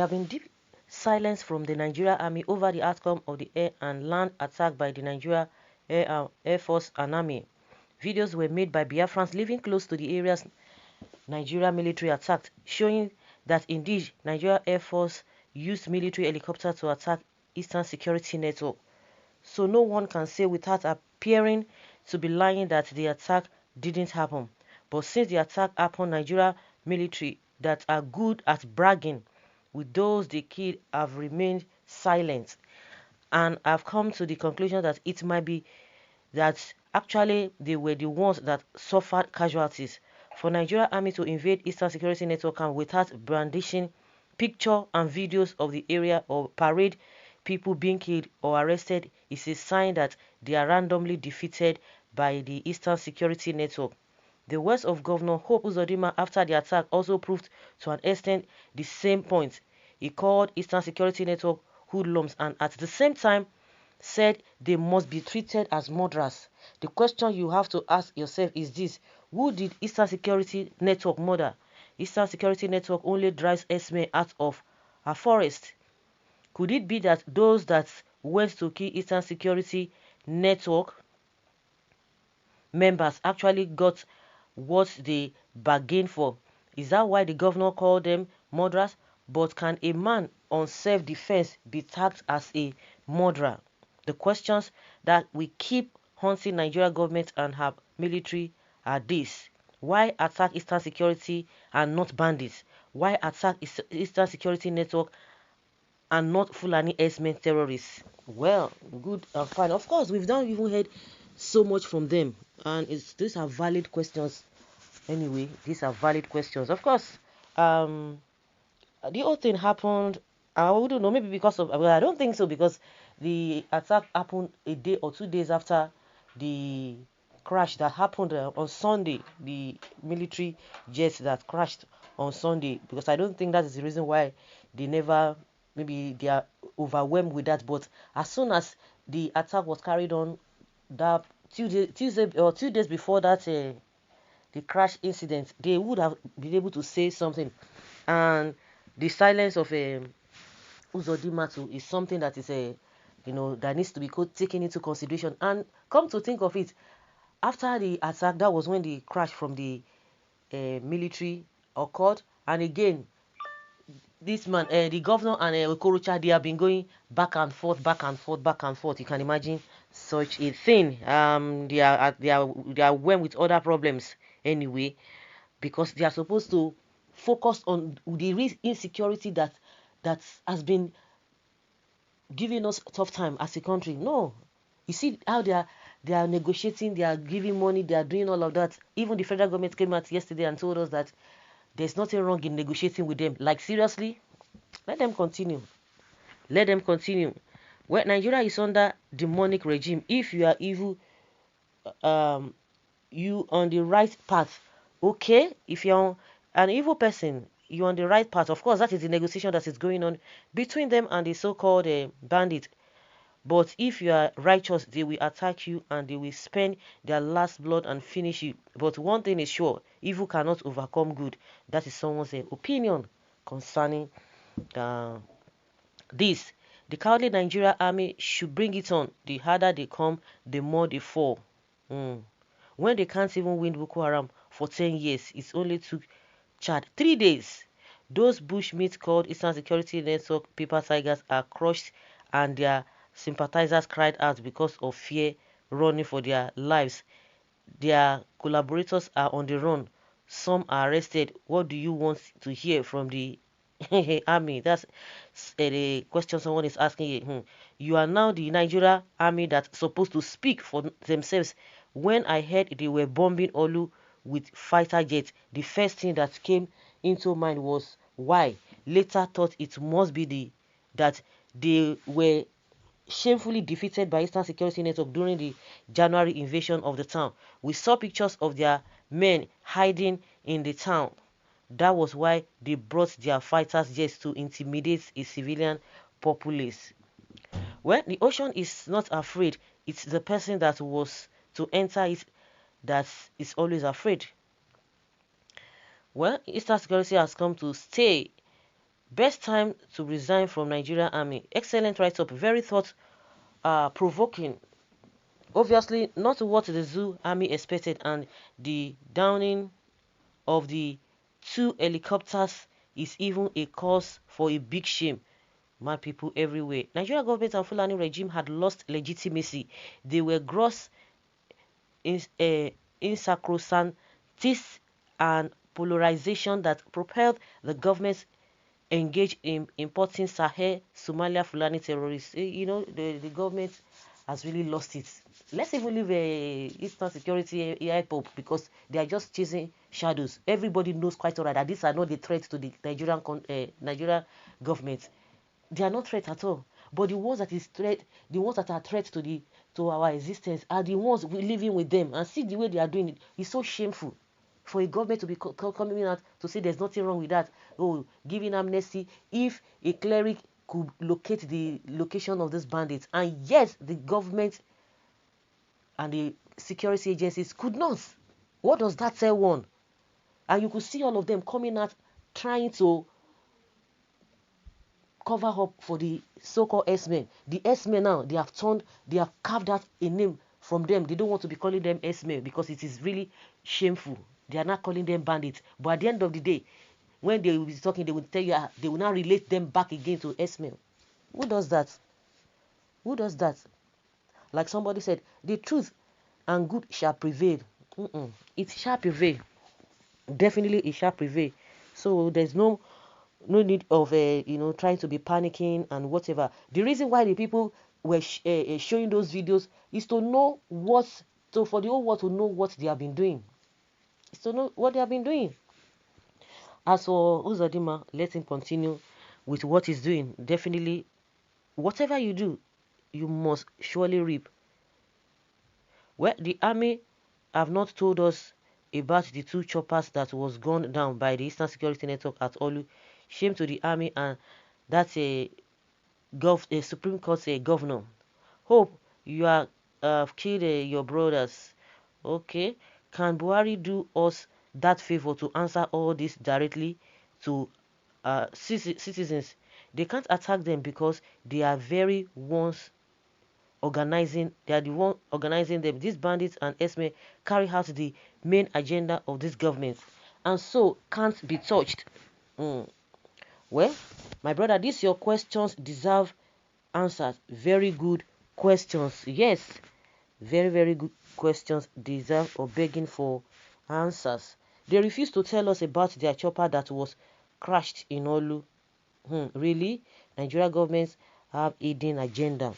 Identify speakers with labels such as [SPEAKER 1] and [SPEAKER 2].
[SPEAKER 1] have been deep silence from the Nigeria Army over the outcome of the air and land attack by the Nigeria Air Force and Army. Videos were made by Biafrans living close to the areas Nigeria military attacked, showing that indeed Nigeria Air Force used military helicopters to attack Eastern Security Network. So no one can say without appearing to be lying that the attack didn't happen. But since the attack happened, Nigeria military that are good at bragging with those they killed have remained silent. And I've come to the conclusion that it might be that actually they were the ones that suffered casualties. For Nigeria Army to invade Eastern Security Network and without brandishing picture and videos of the area or parade people being killed or arrested is a sign that they are randomly defeated by the Eastern Security Network. The words of Governor Hope Uzodinma after the attack also proved to an extent the same point. He called Eastern Security Network hoodlums and at the same time said they must be treated as murderers. The question you have to ask yourself is this: who did Eastern Security Network murder? Eastern Security Network only drives Ñ'Ãřmy out of a forest. Could it be that those that went to kill Eastern Security Network members actually got what they bargained for? Is that why the governor called them murderers? But can a man on self-defense be tagged as a murderer? The questions that we keep haunting Nigeria government and her military are these: why attack Eastern Security and not bandits? Why attack Eastern Security Network and not Fulani Ñ'Ãřmy terrorists? Well, good and fine. Of course, we've not even heard so much from them, and these are valid questions. Anyway, these are valid questions. Of course, the whole thing happened. I wouldn't know, maybe because of. Well, I don't think so, because the attack happened a day or 2 days after the crash that happened on Sunday. The military jets that crashed on Sunday, because I don't think that is the reason why they never. Maybe they are overwhelmed with that. But as soon as the attack was carried on, that Tuesday or 2 days before that, the crash incident, they would have been able to say something. And the silence of Uzodinma too is something that is that needs to be taken into consideration. And come to think of it, after the attack, that was when the crash from the military occurred. And again, this man, the governor and Okorocha, they have been going back and forth, back and forth, back and forth. You can imagine such a thing. They are went with other problems anyway, because they are supposed to focus on the insecurity that has been giving us a tough time as a country. No, you see how they are negotiating, they are giving money, they are doing all of that. Even the federal government came out yesterday and told us that there's nothing wrong in negotiating with them. Like, seriously, let them continue. Let them continue. Well, Nigeria is under demonic regime. If you are evil, you on the right path. Okay, if you're an evil person, you're on the right path. Of course, that is the negotiation that is going on between them and the so-called bandit. But if you are righteous, they will attack you and they will spend their last blood and finish you. But one thing is sure: evil cannot overcome good. That is someone's opinion concerning this. The cowardly Nigeria Army should bring it on. The harder they come, the more they fall. When they can't even win Boko Haram for 10 years, it only took Chad 3 days. Those bushmeat called Eastern Security Network paper tigers are crushed, and their sympathizers cried out because of fear, running for their lives. Their collaborators are on the run. Some are arrested. What do you want to hear from the army? That's the question someone is asking you. You are now the Nigeria Army that's supposed to speak for themselves. When I heard they were bombing Orlu with fighter jets, the first thing that came into mind was why. Later thought it must be that they were shamefully defeated by Eastern Security Network during the January invasion of the town. We saw pictures of their men hiding in the town. That was why they brought their fighters jets to intimidate a civilian populace. Well, the ocean is not afraid. It's the person that was to enter it that is always afraid. Well, Eastern Security has come to stay. Best time to resign from Nigerian army. Excellent write-up, very thought-provoking. Obviously, not what the zoo army expected, and the downing of the 2 helicopters is even a cause for a big shame. Mad people everywhere. Nigerian government and Fulani regime had lost legitimacy. They were gross insacrosanctist and polarization that propelled the government engaged in importing Sahel, Somalia, Fulani terrorists. You know, the government has really lost it. Let's even leave Eastern Security IPOB because they are just chasing shadows. Everybody knows quite alright that these are not the threat to the Nigerian government. They are not threat at all. But the ones that is threat, the ones that are threat to our existence are the ones we living with them. And see the way they are doing it. It's so shameful for a government to be coming out to say there's nothing wrong with that. Oh, giving amnesty if a cleric could locate the location of these bandits, and yet the government and the security agencies could not. What does that tell one? And you could see all of them coming out trying to cover up for the so-called S-men. The S-men now, they have carved out a name from them. They don't want to be calling them S-men because it is really shameful. They are not calling them bandits. But at the end of the day, when they will be talking, they will tell you, they will now relate them back again to S-men. Who does that? Who does that? Like somebody said, the truth and good shall prevail. It shall prevail. Definitely it shall prevail. So there's no need of trying to be panicking and whatever. The reason why the people were showing those videos is to know for the whole world to know what they have been doing. It's to know what they have been doing. As for Uzodimma, let him continue with what he's doing. Definitely, whatever you do, you must surely reap. Well, the army have not told us about the 2 choppers that was gunned down by the Eastern Security Network at Orlu. Shame to the army, and that's a Supreme Court governor. Hope you have killed your brothers. Okay, can Buhari do us that favor to answer all this directly to citizens? They can't attack them because they are very ones organizing. They are the one organizing them. These bandits and S-men carry out the main agenda of this government, and so can't be touched. Well, my brother, these your questions deserve answers. Very good questions. Yes, very, very good questions deserve or begging for answers. They refuse to tell us about their chopper that was crashed in Orlu. Really? Nigeria governments have hidden agenda.